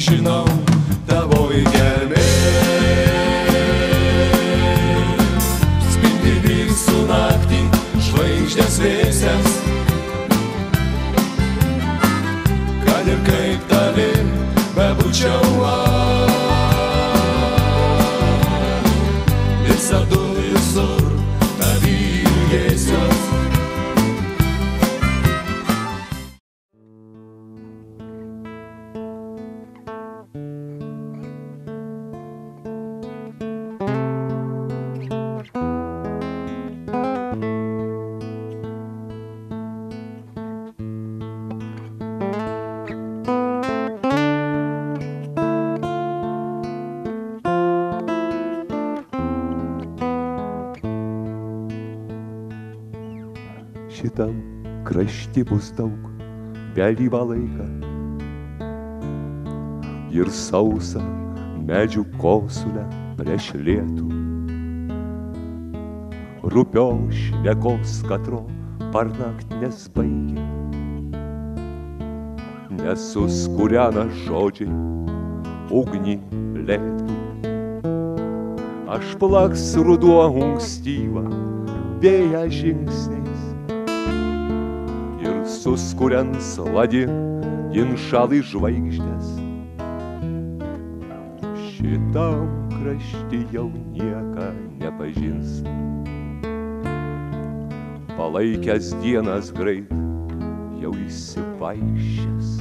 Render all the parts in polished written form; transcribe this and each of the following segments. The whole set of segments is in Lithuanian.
žinau, tavoji gelmė spindi visų naktį žvaigždės vėsias. Kad ir kaip tavim bebūčiau aš, visadu visur tavį ilgėsiuos. Šitam krašty bus daug vėlyvą laiką ir sausą medžių kosulę prieš lietų. Rupios šnekos katro parnakt nesbaigia, nesuskūrena žodžiai ugnį lėtų. Aš plaks ruduo ankstyvą vėją žingsniais ir suskuriant ladin inšalai žvaigždės. Šitam krašty jau nieką nepažins, palaikęs dienas greit jau įsivaišęs.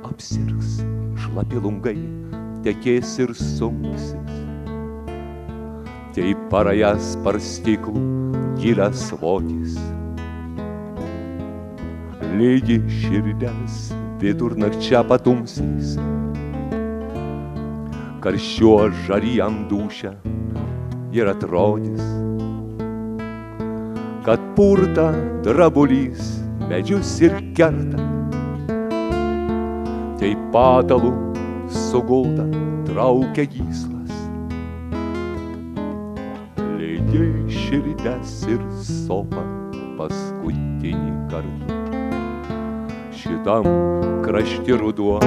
Apsirgs šlapi lungai, tekės ir sunksis, tei parajas par stiklų gilias vokis. Lygi širdes vidurnakčia patumsiais, karščiuo žarijam dūšia ir atrodys, kad purta drabulys medžius ir kerta, tei patalų sugulta traukia gyslas. Lygi širdes ir sopa paskutinį kartą. Šitam krašti ruduo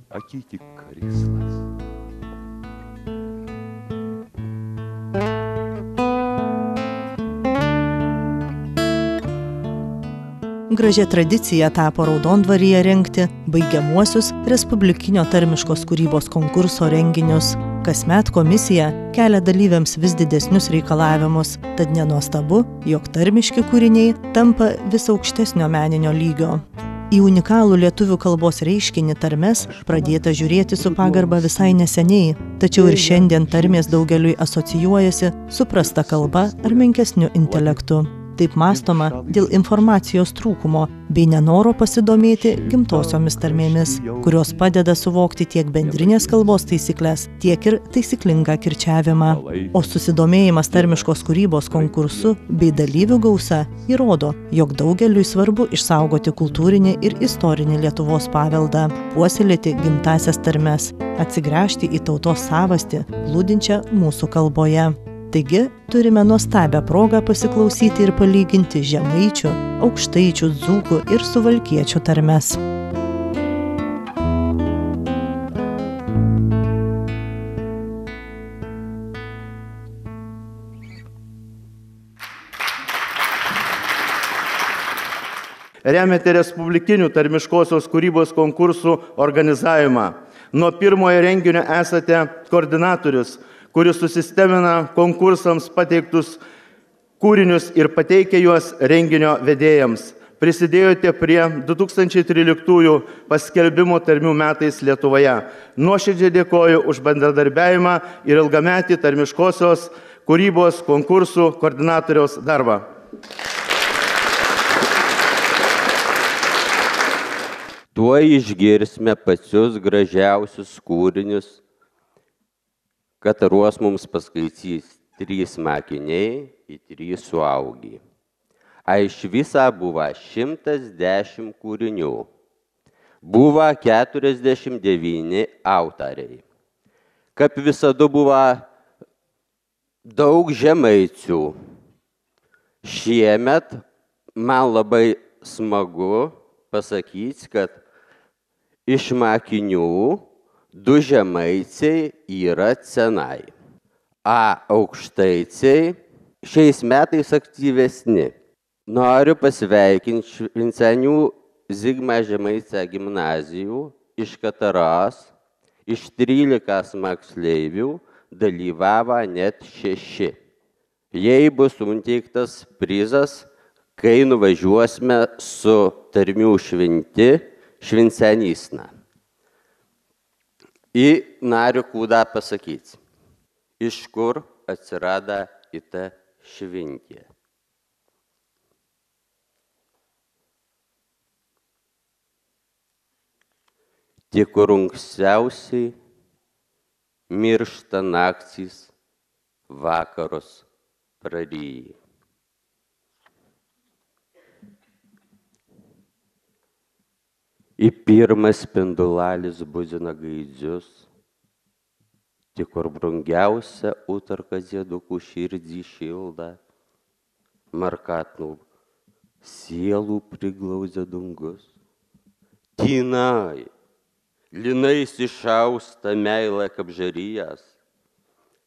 akyti krislas. Gražia tradicija tapo Raudondvaryje rengti baigiamuosius Respublikinio tarmiškos kūrybos konkurso renginius. Kasmet komisija kelia dalyviams vis didesnius reikalavimus, tad nenuostabu, jog tarmiški kūriniai tampa vis aukštesnio meninio lygio. Į unikalų lietuvių kalbos reiškinį tarmes pradėta žiūrėti su pagarba visai neseniai, tačiau ir šiandien tarmės daugeliui asocijuojasi su prasta kalba ar menkesniu intelektu. Taip mąstoma dėl informacijos trūkumo bei nenoro pasidomėti gimtosiomis tarmėmis, kurios padeda suvokti tiek bendrinės kalbos taisyklės, tiek ir taisyklingą kirčiavimą. O susidomėjimas tarmiškos kūrybos konkursu bei dalyvių gausa įrodo, jog daugeliui svarbu išsaugoti kultūrinį ir istorinį Lietuvos paveldą, puoselėti gimtąsias tarmes, atsigręžti į tautos savastį, glūdinčią mūsų kalboje. Taigi, turime nuostabią progą pasiklausyti ir palyginti žemaičių, aukštaičių, dzūkų ir suvalkiečių tarmes. Remiate Respublikinių tarmiškosios kūrybos konkursų organizavimą. Nuo pirmojo renginio esate koordinatorius, kuris susistemina konkursams pateiktus kūrinius ir pateikia juos renginio vedėjams. Prisidėjote prie 2013 paskelbimo tarmių metais Lietuvoje. Nuoširdžiai dėkoju už bendradarbiavimą ir ilgametį tarmiškosios kūrybos konkursų koordinatoriaus darbą. Tuo išgirsime pačius gražiausius kūrinius, kataruos mums paskaitys 3 mokiniai ir 3 suaugę. Iš viso buvo 110 kūrinių. Buvo 49 autoriai. Kaip visada buvo daug žemaičių. Šiemet man labai smagu pasakyti, kad Iš mokinių 2 žemaiciai yra cenai. A aukštaiciai šiais metais aktyvesni. Noriu pasveikinti Švincenių Zigmą Žemaitę gimnazijų iš Kataros. Iš 13 moksleivių dalyvavo net 6. Jei bus suteiktas prizas, kai nuvažiuosime su tarmių šventi Švincenysna. Ir noriu kūdą pasakyti, iš kur atsirado ita šventė. Tik rungsiausiai miršta naktys, vakarus praryji. Į pirmas spindulalis buzina gaidžius, tik kur brangiausia utarka ziedukų širdį šilda, markatnų sielų priglaudžia dangus. Tinai, linais išausta meilė kapžarijas,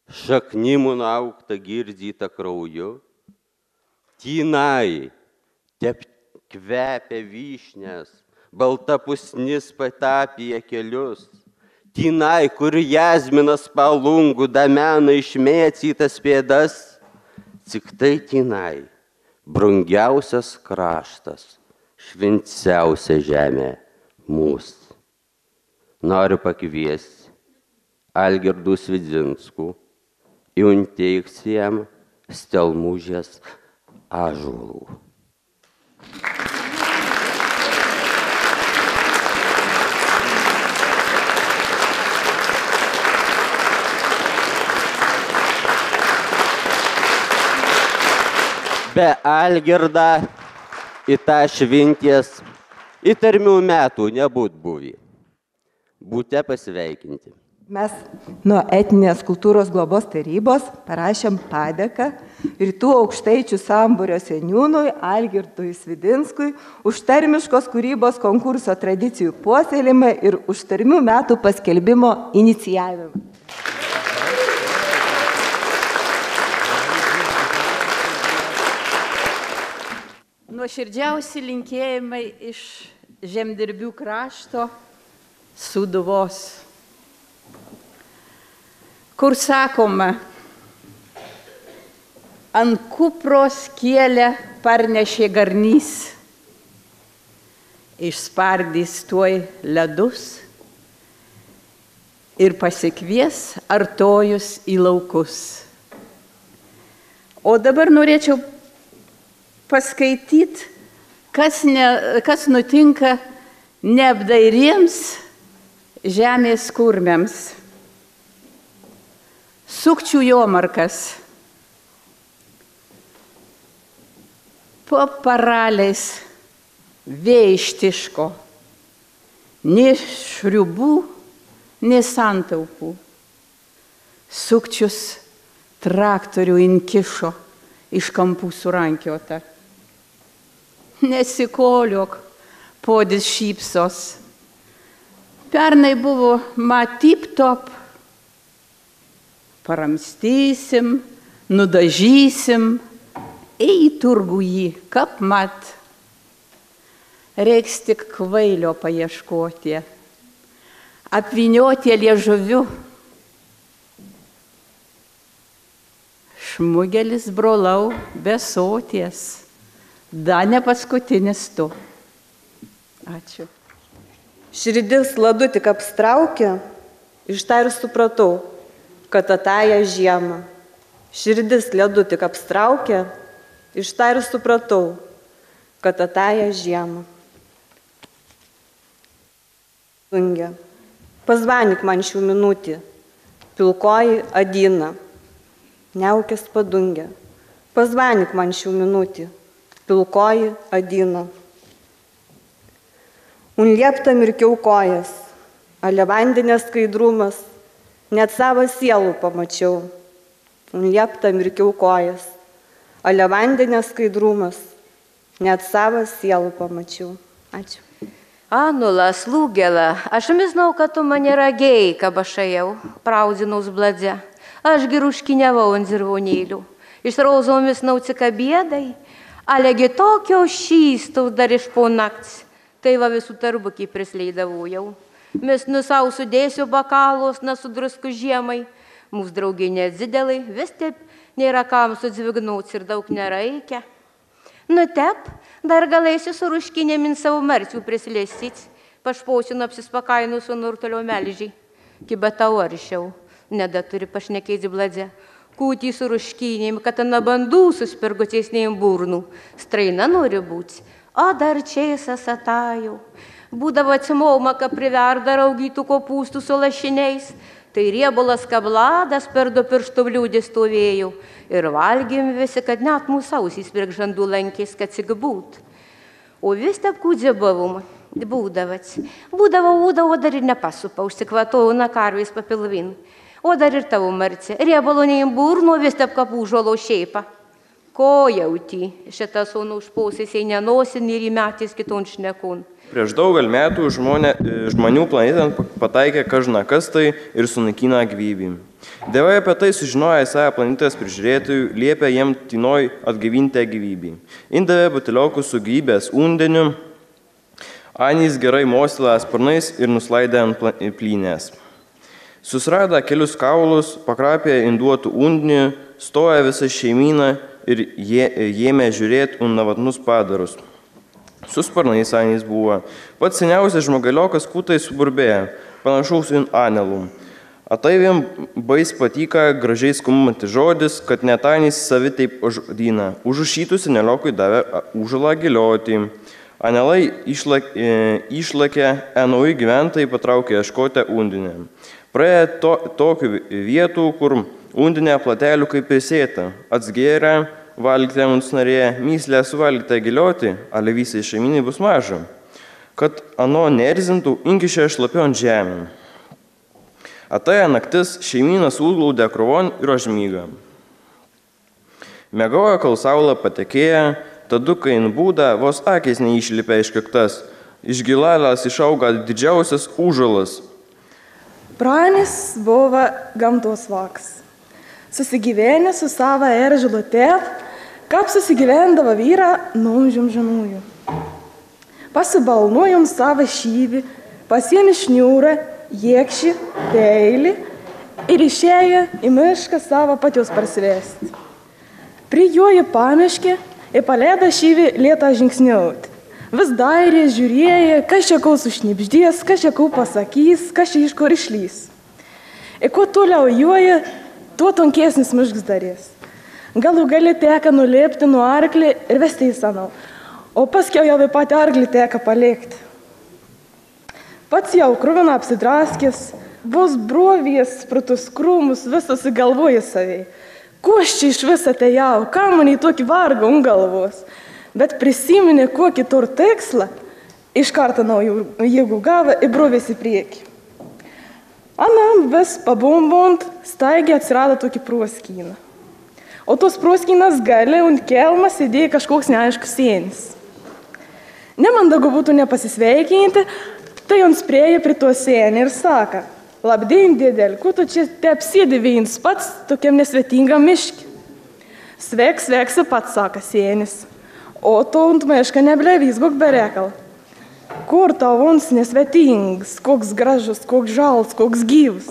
šaknimų nuaukta girdyta krauju. Tinai, kvepia vyšnės, balta pusnis patapija kelius. Tinai, kur jazminas palungų damena išmėtytas pėdas. Tik tai tinai, brangiausias kraštas, švenčiausia žemė mūsų. Noriu pakviesti Algirdų Svidzinskų į unteikcijam Stelmužės ąžuolų. Be Algirdą į tą šventės, į tarmių metų nebūt buvę. Būte pasveikinti. Mes nuo Etninės kultūros globos tarybos parašėm padėką Rytų aukštaičių sambūrio seniūnui Algirdui Svidzinskui už tarmiškos kūrybos konkurso tradicijų puoselėjimą ir už tarmių metų paskelbimo inicijavimą. Nuoširdžiausi linkėjimai iš žemdirbių krašto Sūduvos, kur sakoma, ant kupros kėlę parnešė garnys, išspardys tuoj ledus ir pasikvies artojus į laukus. O dabar norėčiau paskaityti, kas nutinka neapdairiems žemės kurmiams. Sukčių jomarkas. Po paraliais vėjištiško, nei šriubų, nei santaupų. Sukčius traktorių inkišo iš kampų surankiota. Nesikoliok, podis šypsos. Pernai buvo matip top. Paramstysim, nudažysim, į turgų jį, kap mat. Reiks tik kvailio paieškoti, apvynioti liežuviu. Šmugelis brolau be soties, da ne paskutinis tu. Ačiū. Širdis ladu tik apstraukė, iš tą ir supratau, kad atąją žiemą. Širdis ledu tik apstraukė, iš tą ir supratau, kad atąją žiemą. Dungė. Pazvanik man šių minutį, pilkoji adina. Neaukės padungė. Pazvanik man šių minutį, pilkoji adina. Un liepta mirkiau kojas, ale vandenės skaidrumas, net savo sielų pamačiau. Un liepta mirkiau kojas, ale vandenės skaidrumas, net savo sielų pamačiau. Ačiū. Anulas, lūgela, aš miznau, kad tu mane ragėjai, kabašajau, praudzinus bladze. Aš giruškiniavau ant zirvonėlių. Išrauzomis naucika bėdai, alegi tokio šystų dar iš po nakts. Tai va visų tarbukį prisleidavau jau. Mes nusau sudėsiu bakalos, nesudrusku žiemai. Mūsų draugiai nedzidelai, vis taip nėra kam sudzvignauts ir daug nereikia. Nutep, dar galėsiu su ruškinėmin savo marcių prisilėsit. Pašpausiu nuo apsispakainusiu nurtolio melžiai. Kibatau aršiau, nedaturi pašnekėti bladze. Kūtį su ruškinėm, kad ana bandų suspirgučiaisnėjim burnų. Straina nori būti, o dar čiaisas atajau. Būdavo atsimauma, kad priverda raugytų kopūstų su lašiniais. Tai riebulas kabladas per 2 pirštų bliūdį stovėjau. Ir valgėm visi, kad net mūsų ausys pirk žandų lankės, kad sig būt. O vis taip kūdė buvom, būdavats. Būdavo, dar ir nepasupa, užsikvatojau na karvės papilvin. O dar ir tavo marcė, riebalo neim burno, vis taip kapų žolo šeipa. Ko jauti, šitą sūnų užpausės jai nenosin ir įmetys kiton šnekun. Prieš daugelį metų žmonių planetą pataikė kažna kas tai ir sunaikino gyvybę. Dievai apie tai sužinoję savo planetos prižiūrėtojų, liepė jiem tynoj atgaivinti gyvybę. Indavė butiliokų su gyvybės undeniu, anys gerai mostelė sparnais ir nuslaidė ant plynės. Susirado kelius kaulus, pakrapė induotų undenių, stoja visą šeimyną ir jėmė žiūrėti unavatnus padarus. Su sparnais anys buvo. Pats seniausias žmogaliokas kūtai suburbėjo, panašaus in anelų. Ataivėm bais patyka gražiai skumumantis žodis, kad net anys savi taip žodyna. Užušytų seneliokui davė užalą gilioti. Anelai išlakė, nauji gyventojai patraukė ieškoti undinę. Praėjo tokių vietų, kur undinė platelių kaip įsėta, atsgėrė, valgyti mums norėjo myslę suvalgyti gilioti, ale visai šeiminai bus maža. Kad ano nerzintų, inkišė šlapio ant žemę. Atėjo naktis, šeiminas užglaudė krovon ir užmyga. Mėgojo, kol saulė patekėjo, tada, kai nubūda, vos akis neišlipė iš kaktas. Iš gilalės išauga didžiausias užalas. Pranis buvo gamtos vaks. Susigyvenė su savo eržilo tėv, kaip susigyvendavo vyrą numžim žemųjų. Pasibalnojom savo šyvį, pasiemi šniūrą, jėkšį, peilį ir išėjo į mišką savo patios parsivesti. Prijojo pamiškį ir paleido šyvį lietą žingsniauti. Vis dairė, žiūrėjo, kas čia kau sušnipždės, kas čia kau pasakys, kas čia iš kur išlys. Ir kuo toliau joja, tuo tonkesnis miškas darės. Galų gali teka nulėpti nuo arklį ir vesti į sanau, o paskiau jau patį arklį teka palikti. Pats jau kruvina apsidraskęs, vos brovės, sprutus krūmus, visas įgalvoja saviai. Ko aš čia iš vis atėjau, kam man į tokį vargą galvos? Bet prisiminė kokį tur tikslą, iš karto naujų jėgų gavo ir brovės į priekį. Anam vis pabumbont, staigiai atsirado tokį proskyną. O tos proskynas gali ant kelmą sėdėjo kažkoks neaiškus sienis. Nemandagu būtų nepasisveikinti, tai on sprieja prie to sienį ir saka, labdien, dėdėl, ko tu čia te apsėdi viens pats tokiam nesvetingam miški? Sveik, sveiksi pats, saka sienis. O to ant mišką neblevys, gok berekal. Kur tau ons nesvetings, koks gražus, koks žals, koks gyvas.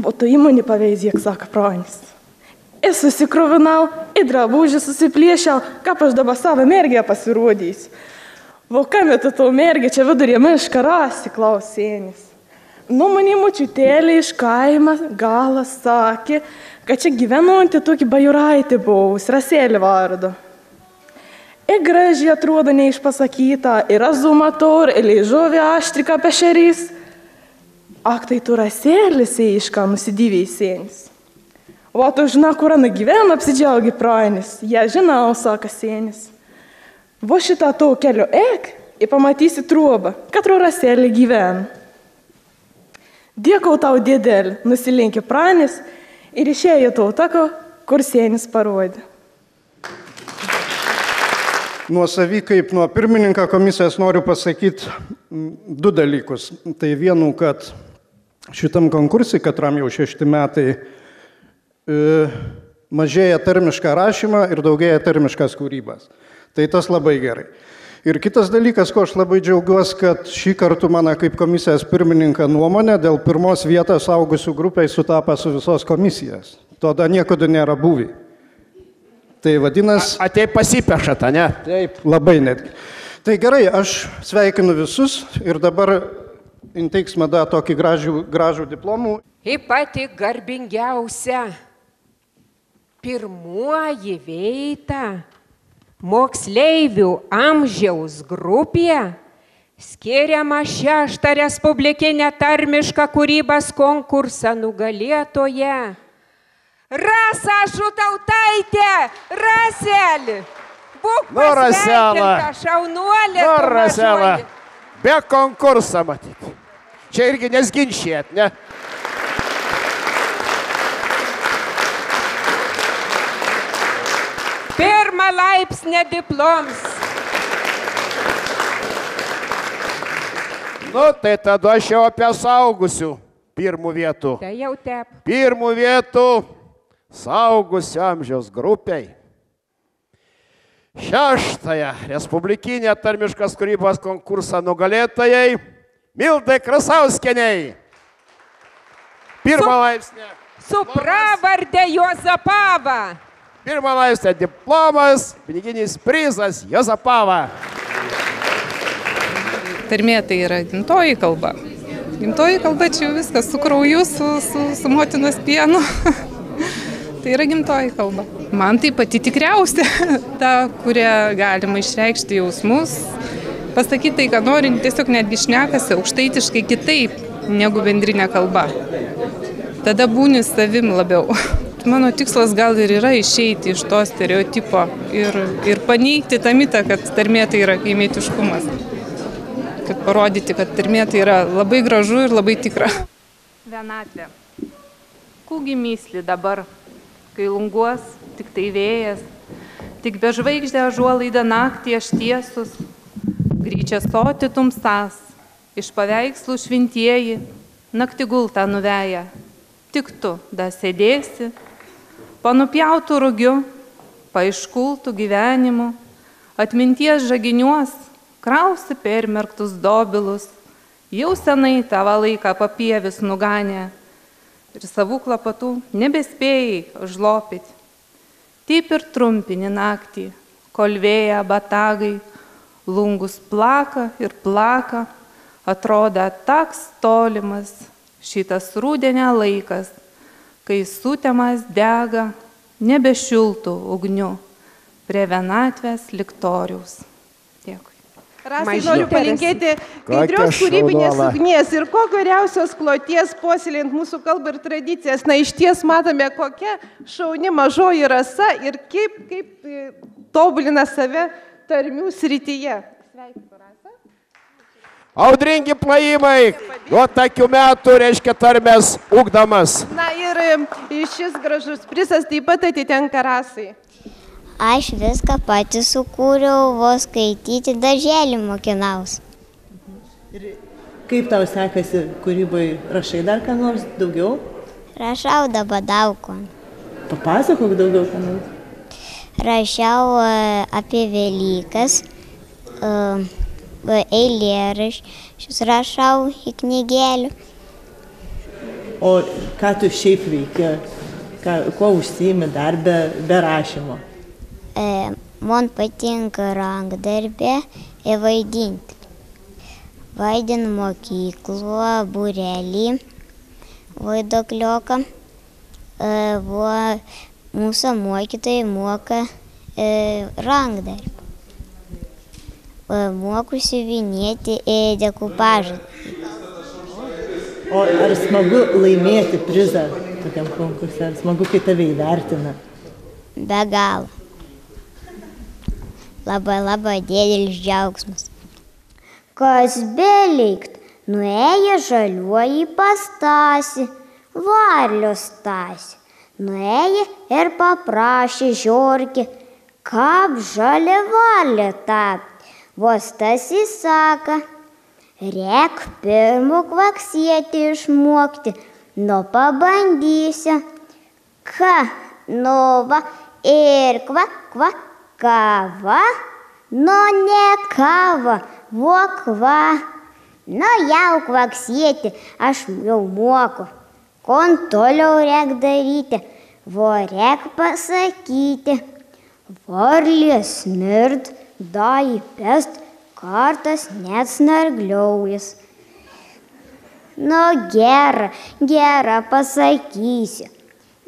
O tu įmonį paveizėk, saka Pranis. Ir susikrovinau, ir drabužį susiplėšiau, kaip aš dabar savo mergę pasirodys. O kam tu tau mergė čia vidurė mišką rasi, klaus sienis. Nu, mani močiutėlė iš kaimą galas sakė, kad čia gyvenanti tokį bajuraitį buvus, Raselį vardu. Ir gražiai atrodo neišpasakyta, ir azų matau, ir liežuvė aštrika pešerys. Ak, tai tu Raselis eišką nusidyviai sienis. O tu žinai, kur ana gyvena, apsidžiaugi Pranis. Ja žinau, saka sienis. Vo šitą tau kelio ek ir pamatysi trobą, katro Raselį gyvena. Dėkau tau, dėdėl, nusilenkė Pranis ir išėjo tau tako, kur sienis parodė. Nuo savy, kaip nuo pirmininką komisijos noriu pasakyti, du dalykus. Tai vienu, kad šitam konkursui, katram jau 6 metai, mažėja tarmišką rašymą ir daugėja tarmiškas kūrybas. Tai tas labai gerai. Ir kitas dalykas, ko aš labai džiaugiuosi, kad šį kartą mano kaip komisijos pirmininką nuomonė dėl pirmos vietos augusių grupiai sutapa su visos komisijos. Tada niekada nėra buvę. Tai vadinasi... Atei pasipešata, ne? Taip, labai netgi. Tai gerai, aš sveikinu visus ir dabar inteiksime dar tokį gražų diplomų. Į pati garbingiausia pirmuoji veita moksleivių amžiaus grupė skiriama 6 Respublikinę tarmišką kūrybos konkursą nugalėtoje. Rasa Žutautaitė, Raselį, būk pasveikinta, šaunuolė. Rasela, be konkursą matyti. Čia irgi nesginčijat, ne? Pirmą laipsnį diploms. Nu, tai tada aš jau apie saugusių pirmų vietų. Tai jau tep. Pirmų vietų saugusių amžiaus grupiai. 6 Respublikinę tarmiškos kūrybos konkursą nugalėtojai Mildai Krasauskieniai. Pirmą laipsnį. Su pravarde Juozapava. Pirmą laipsnį diplomas, piniginis prizas Juozapava. Tarmė tai yra gimtoji kalba. Gimtoji kalba čia jau viskas su krauju, su motinos pienu. Tai yra gimtoji kalba. Man tai pati tikriausia, ta, kuria galima išreikšti jausmus, pasakyti tai, ką nori, tiesiog netgi šnekasi aukštaitiškai kitaip negu bendrinė kalba. Tada būni savim labiau. Mano tikslas gal ir yra išeiti iš to stereotipo ir paneigti tą mitą, kad tarmė tai yra kaimietiškumas. Kad parodyti, kad tarmė tai yra labai gražu ir labai tikra. Vienatvė. Kūgi mysli dabar, kai lunguos tik tai vėjas, tik be žvaigždė ąžuolaida naktį aš tiesus, gryčia soti tumsas, iš paveikslų švintieji, naktį gultą nuveja, tik tu da sėdėsi, panupjautų rugiu, paiškultų gyvenimu, atminties žaginiuos, krausi permerktus dobilus, jau senai tavo laiką papievis nuganė ir savų klapatų nebespėjai žlopyti. Taip ir trumpini naktį, kol vėja batagai, lungus plaka ir plaka, atrodo taks tolimas šitas rūdienė laikas, kai sutemas dega nebešiltų ugnių prie vienatvės liktoriaus. Dėkui. Rasai, noriu palinkėti skaidrios kūrybinės ugnies ir kuo geriausios kloties puoselėjant mūsų kalbą ir tradicijas. Na, iš ties matome, kokia šauni mažoji Rasa ir kaip tobulina save tarmių srityje. Sveikinu, Rasa. Audringi plojimai, nuo tokių metų reiškia tarmės ugdamas. Na ir šis gražus prizas taip pat atitenka Rasai. Aš viską pati sukūriau, vos skaityti darželį mokinaus. Ir kaip tau sekasi kūrybai? Rašai dar ką nors daugiau? Rašau dabar daug ko. Papasakok daugiau ką nors. Rašiau apie Velykas, eilėraščius rašau į knygėlių. O ką tu šiaip veiki? Kuo užsiimi dar be rašymo? Man patinka rankdarbė ir vaidinti. Vaidinu mokyklą, būrelį, vaidoklioką. Mūsų mokytojai moka rankdarbį. Moku siuvinėti dekupažą. O ar smagu laimėti prizą tokiam konkursui? Ar smagu, kai tave įvertina? Be galo. Labai didelis džiaugsmas. Kas belikt, nuėjo žaliuoji pas Stasį, varlios Stasį. Nuėjo ir paprašė Žiorkį, kaip žalia varlė tapti. Vos Stasys saka, Rek pirmu kvaksėti išmokti, nu pabandysiu. Ka, nu va, ir kva, kava, nu ne kava, vo kva. Nu jau kvaksėti, aš jau moku. Kon toliau rek daryti, vo rek pasakyti. Varlės smird, dai pest, kartas net snargliaujas. Nu gera pasakysiu.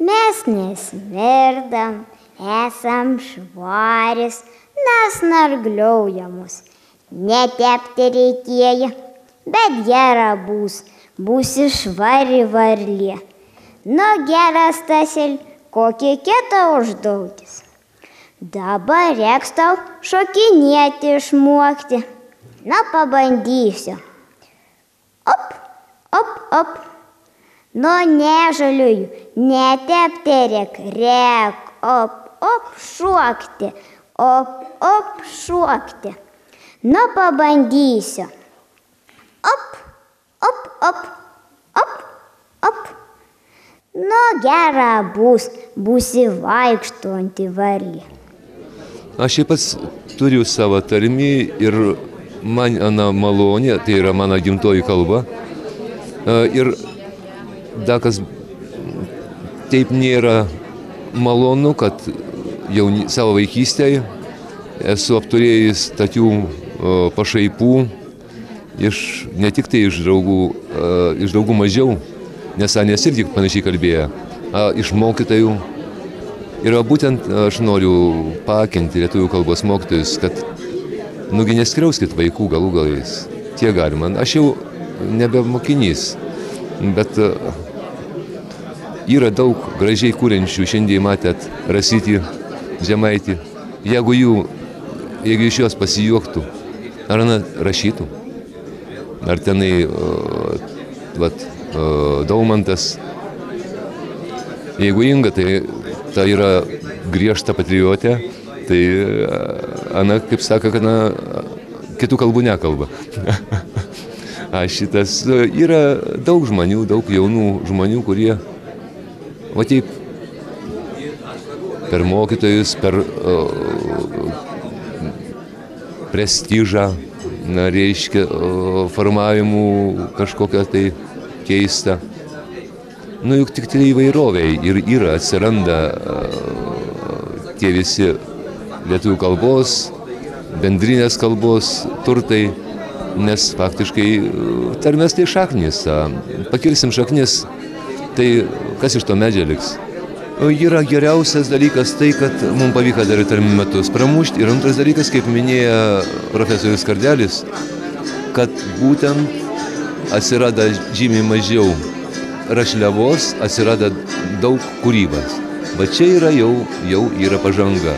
Mes nesmirdam, esam švaris, nesnargliaujamus. Netepti reikėja, bet gera būsi švari varlė. Nu geras Stasel, kokį kitą užduotis. Dabar reiks tau šokinėti išmokti. Na pabandysiu. Op. Nu nežaliuju, netepti rek, op, šokti. Op, šokti. Nu pabandysiu. Op. Nu gera būsi vaikštuojanti varlė. Aš šiaip pats turiu savo tarmį ir man ana malonė, tai yra mano gimtoji kalba. Ir dakas taip nėra malonu, kad jau savo vaikystėje esu apturėjęs tokių pašaipų, ne tik tai iš draugų mažiau, nes Anės irgi panašiai kalbėjo, iš mokytojų. Ir būtent aš noriu pakinti lietuvių kalbos mokytojus, kad nugi neskriauskit vaikų galų galais. Tiek galima. Aš jau nebe mokinys, bet yra daug gražiai kūrenčių. Šiandien matėt Rasytį, Žemaitį. Jeigu iš jos pasijuoktų, ar rašytų, ar tenai Daumantas. Jeigu Inga, tai yra griežta patriotė, tai Ana, kaip sako, kad kitų kalbų nekalba. Šitas yra daug žmonių, daug jaunų žmonių, kurie taip per mokytojus, per prestižą, reiškia, formavimų kažkokią tai keistą. Juk tik tai įvairoviai ir atsiranda tie visi lietuvių kalbos, bendrinės kalbos turtai, nes faktiškai tarmės tai šaknis. Pakirsim šaknis, tai kas iš to medžio liks? Yra geriausias dalykas tai, kad mums pavyko dar tarmių metus pramušti. Ir antras dalykas, kaip minėjo profesorius Kardelis, kad būtent atsirada žymiai mažiau rašliavos, atsirada daug kūrybos. Bet čia yra jau yra pažanga.